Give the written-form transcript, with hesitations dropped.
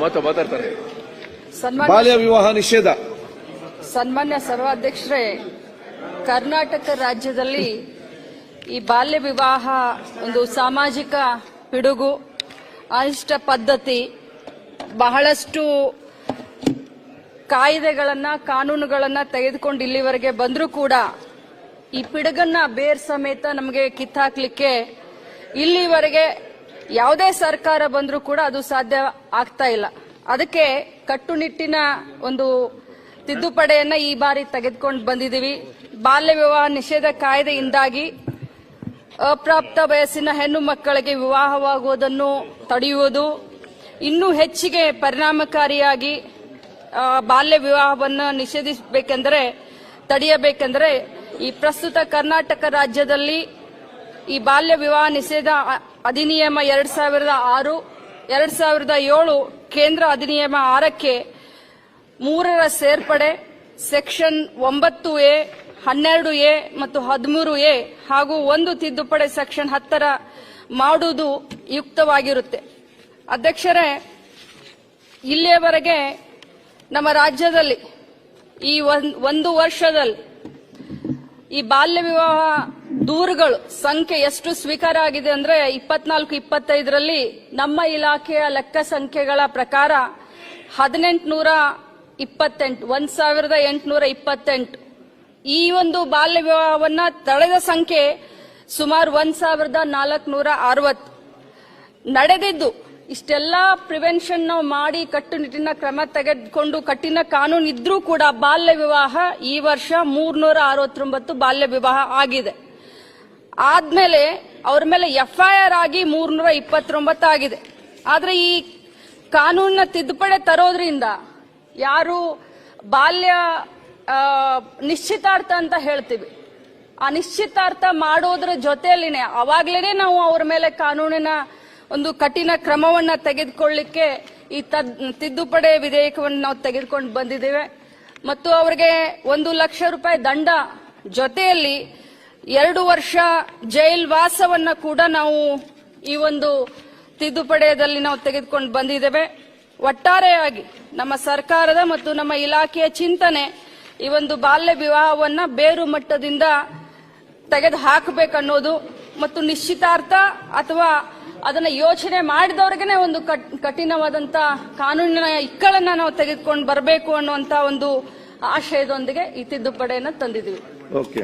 ಮಾತಾಡ್ತಾರೆ. ಬಾಲ್ಯ ವಿವಾಹ ನಿಷೇಧ. ಸನ್ಮಾನ್ಯ ಸರ್ವಾಧ್ಯಕ್ಷರೇ, ಕರ್ನಾಟಕ ರಾಜ್ಯದಲ್ಲಿ ಈ ಬಾಲ್ಯ ವಿವಾಹ ಒಂದು ಸಾಮಾಜಿಕ ಪಿಡುಗು, ಅನಿಷ್ಟ ಪದ್ಧತಿ, ಬಹಳಷ್ಟು ಕಾಯ್ದೆಗಳನ್ನ ಕಾನೂನುಗಳನ್ನ ತೆಗೆದುಕೊಂಡು ಇಲ್ಲಿವರೆಗೆ ಬಂದರೂ ಕೂಡ ಈ ಪಿಡುಗನ್ನ ಬೇರ್ ಸಮೇತ ನಮಗೆ ಕಿತ್ತಾಕ್ಲಿಕ್ಕೆ ಇಲ್ಲಿವರೆಗೆ ಯಾವುದೇ ಸರ್ಕಾರ ಬಂದರೂ ಕೂಡ ಅದು ಸಾಧ್ಯ ಆಗ್ತಾ ಇಲ್ಲ. ಅದಕ್ಕೆ ಕಟ್ಟುನಿಟ್ಟಿನ ಒಂದು ತಿದ್ದುಪಡಿಯನ್ನ ಈ ಬಾರಿ ತೆಗೆದುಕೊಂಡು ಬಂದಿದ್ದೀವಿ. ಬಾಲ್ಯ ವಿವಾಹ ನಿಷೇಧ ಕಾಯ್ದೆಯಿಂದಾಗಿ ಅಪ್ರಾಪ್ತ ವಯಸ್ಸಿನ ಹೆಣ್ಣು ಮಕ್ಕಳಿಗೆ ವಿವಾಹವಾಗುವುದನ್ನು ತಡೆಯುವುದು, ಇನ್ನೂ ಹೆಚ್ಚಿಗೆ ಪರಿಣಾಮಕಾರಿಯಾಗಿ ಬಾಲ್ಯ ವಿವಾಹವನ್ನು ನಿಷೇಧಿಸಬೇಕೆಂದರೆ ತಡೆಯಬೇಕೆಂದರೆ ಈ ಪ್ರಸ್ತುತ ಕರ್ನಾಟಕ ರಾಜ್ಯದಲ್ಲಿ ಈ ಬಾಲ್ಯ ವಿವಾಹ ನಿಷೇಧ ಅಧಿನಿಯಮ 2006, 2007 ಕೇಂದ್ರ ಅಧಿನಿಯಮ 6ಕ್ಕೆ 3ರ ಸೇರ್ಪಡೆ, ಸೆಕ್ಷನ್ 9A, 12A ಮತ್ತು 13A ಹಾಗೂ 1 ತಿದ್ದುಪಡಿ ಸೆಕ್ಷನ್ 10ರ ಮಾಡುವುದು ಯುಕ್ತವಾಗಿರುತ್ತೆ. ಅಧ್ಯಕ್ಷರೇ, ಇಲ್ಲಿಯವರೆಗೆ ನಮ್ಮ ರಾಜ್ಯದಲ್ಲಿ ಈ ಒಂದು ವರ್ಷದಲ್ಲಿ ಈ ಬಾಲ್ಯ ವಿವಾಹ ದೂರುಗಳು ಸಂಖ್ಯೆ ಎಷ್ಟು ಸ್ವೀಕಾರ ಆಗಿದೆ ಅಂದ್ರೆ 24-25ರಲ್ಲಿ ನಮ್ಮ ಇಲಾಖೆಯ ಲೆಕ್ಕ ಸಂಖ್ಯೆಗಳ ಪ್ರಕಾರ 1828 ಈ ಒಂದು ಬಾಲ್ಯ ವಿವಾಹವನ್ನ ತಡೆದ ಸಂಖ್ಯೆ ಸುಮಾರು 1460 ನಡೆದಿದ್ದು. ಇಷ್ಟೆಲ್ಲಾ ಪ್ರಿವೆನ್ಷನ್ ನಾವು ಮಾಡಿ ಕಟ್ಟುನಿಟ್ಟಿನ ಕ್ರಮ ತೆಗೆದುಕೊಂಡು ಕಠಿಣ ಕಾನೂನು ಇದ್ರೂ ಕೂಡ ಬಾಲ್ಯ ವಿವಾಹ ಈ ವರ್ಷ 369 ಬಾಲ್ಯ ವಿವಾಹ ಆಗಿದೆ. ಆದ್ಮೇಲೆ ಅವ್ರ ಮೇಲೆ FIR ಆಗಿ 329 ಆಗಿದೆ. ಆದ್ರೆ ಈ ಕಾನೂನಿನ ತಿದ್ದುಪಡಿ ತರೋದ್ರಿಂದ ಯಾರು ಬಾಲ್ಯ ನಿಶ್ಚಿತಾರ್ಥ ಅಂತ ಹೇಳ್ತೀವಿ, ಆ ನಿಶ್ಚಿತಾರ್ಥ ಮಾಡೋದ್ರ ಜೊತೆಯಲ್ಲಿನೇ ಅವಾಗ್ಲೇನೆ ನಾವು ಅವ್ರ ಮೇಲೆ ಕಾನೂನಿನ ಒಂದು ಕಠಿಣ ಕ್ರಮವನ್ನ ತೆಗೆದುಕೊಳ್ಳಿಕ್ಕೆ ಈ ತಿದ್ದುಪಡಿ ವಿಧೇಯಕವನ್ನು ನಾವು ತೆಗೆದುಕೊಂಡು ಬಂದಿದ್ದೇವೆ. ಮತ್ತು ಅವರಿಗೆ 1 ಲಕ್ಷ ರೂಪಾಯಿ ದಂಡ ಜೊತೆಯಲ್ಲಿ 2 ವರ್ಷ ಜೈಲ್ ವಾಸವನ್ನ ಕೂಡ ನಾವು ಈ ಒಂದು ತಿದ್ದುಪಡಿಯಲ್ಲಿ ನಾವು ತೆಗೆದುಕೊಂಡು ಬಂದಿದ್ದೇವೆ. ಒಟ್ಟಾರೆಯಾಗಿ ನಮ್ಮ ಸರ್ಕಾರದ ಮತ್ತು ನಮ್ಮ ಇಲಾಖೆಯ ಚಿಂತನೆ ಈ ಒಂದು ಬಾಲ್ಯ ವಿವಾಹವನ್ನ ಬೇರು ಮಟ್ಟದಿಂದ ತೆಗೆದು ಹಾಕಬೇಕನ್ನೋದು ಮತ್ತು ನಿಶ್ಚಿತಾರ್ಥ ಅಥವಾ ಅದನ್ನ ಯೋಚನೆ ಮಾಡಿದವರಿಗೆ ಒಂದು ಕಠಿಣವಾದಂತ ಕಾನೂನಿನ ಇಕ್ಕಳನ್ನ ನಾವು ತೆಗೆದುಕೊಂಡು ಬರಬೇಕು ಅನ್ನುವಂತ ಒಂದು ಆಶಯದೊಂದಿಗೆ ಈ ತಿದ್ದುಪಡಿಯನ್ನು ತಂದಿದ್ದೀವಿ. ಓಕೆ.